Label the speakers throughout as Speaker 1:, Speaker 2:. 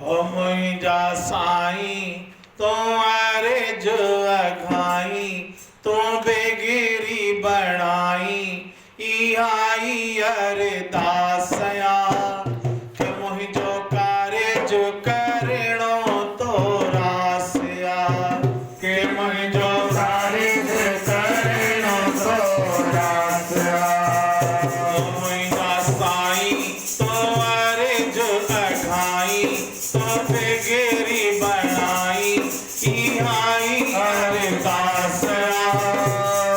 Speaker 1: ओ मुंहिंजा साईं तो अर्ज अघाई तो बेगिरी बणाई इहाई अरदासया के मुंहिंजो कारज करणो तो रासया के मुंहिंजो कारज करणो तो रासया मुंहिंजा साईं तो अर्ज अघाई तो बेगिरी बणाई इहाई अरदासया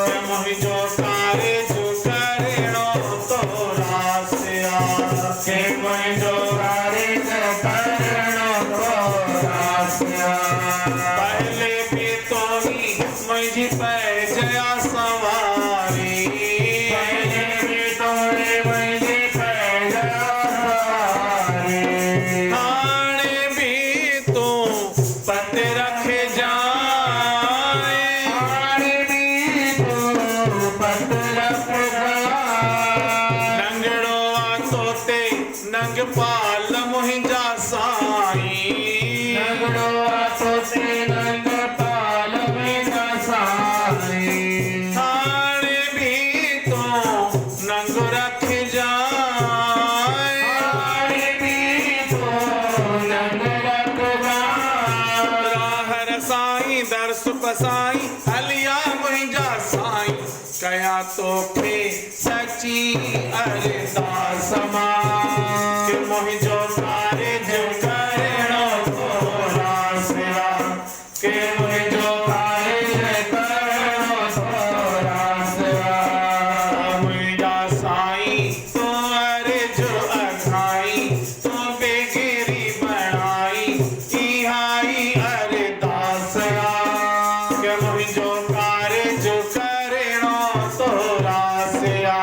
Speaker 1: के मुंहिंजो कारज करणो तो रासया के मुंहिंजो कारज करणो तो रासया पहले भी तो ही मुंहिंजी पैजया सवारी पहले भी तो ही मुंहिंजी पैजया सवारी हाणे भी तू पत रख जाए हाणे भी तू पत रख नंगड़ो आ तोते नंग पाल मुंहिंजा साईं नंगड़ो आ तोते नंग पाल मुंहिंजा साईं हाणे भी तू नंग रख जाए हाणे भी तू नंग रख जाए राहर साईं दर्स पसाई हलिया मुंहिंजा साईं कया तोखे सची अरदास मां के मुंहिंजो कारज करणो तो रासया के मुंहिंजो कारज करणो तो रासया मुंहिंजा साईं तो अर्ज अघाई तो बेगिरी बणाई इहाई अरदासया के मुंहिंजो कारज करणो तो रासया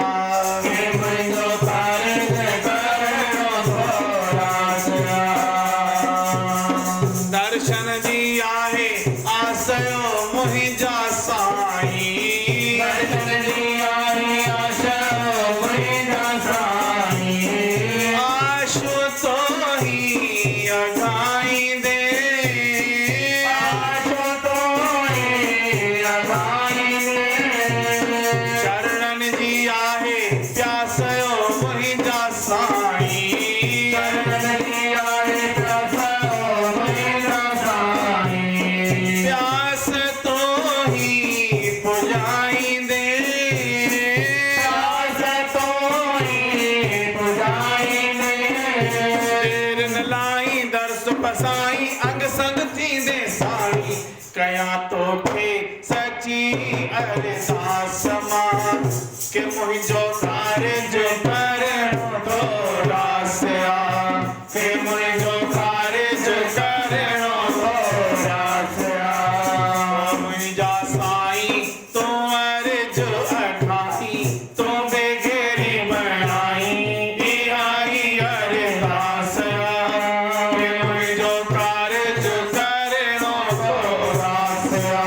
Speaker 1: के मुंहिंजो कारज करणो तो रासया दर्शन जी आहे आसयो मुंहिंजा साईं दर्शन जी आहे आसयो मुंहिंजा साईं आशो तो ही अघाईंदे आशो तो ही अघाईंदे चरणन जी आहे प्यासयो मुंहिंजा साईं चरणन जी आहे प्यासयो मुंहिंजा साईं प्यास तो ही पुॼाईंदे प्यास तो ही पुॼाईंदे देर न लाई दर्स पसाई अंग संग थींदे साईं कया तोखे सची अरदास मां के मुंहिंजो कारज करणो तो रासया के मुंहिंजो कारज करणो तो रासया मुंहिंजा साईं तो अर्ज अघाई तो बेगिरी बणाई इहाई अरदासया के मुंहिंजो कारज करणो तो रासया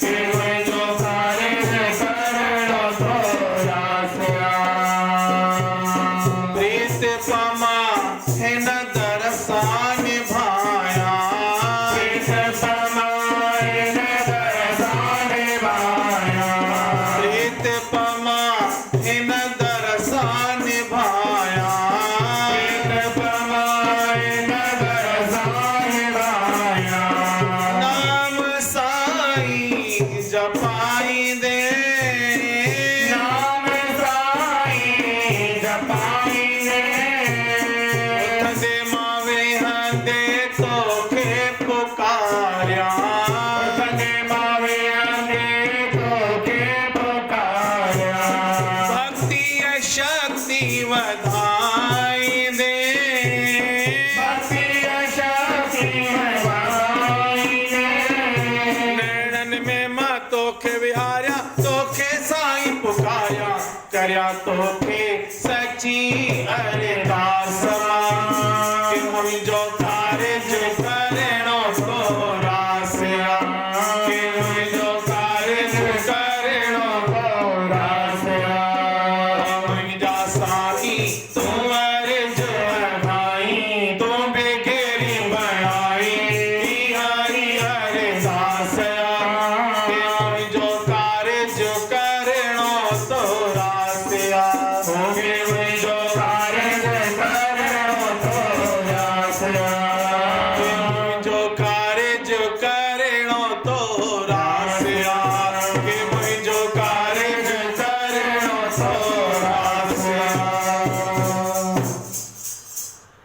Speaker 1: के मुंहिंजो कारज करणो तो रासया प्रीत पमा हिन दरसान भाया प्रीत पमा हिन दरसान भाया प्रीत पमा हिन दरसान भाया प्रीत पमा हिन दरसान भाया नाम साईं जपाईंदे नाम साईं जपाईंदे उथंदे मां वेहंदे तोखे पुकारिया उथंदे मां वेहंदे तोखे पुकारिया भक्ति शक्ति वधाईंदे भक्ति शक्ति वधाईंदे नैणन में मां तोखे विहारिया तोखे साईं पुकारिया करया तोखे सची अर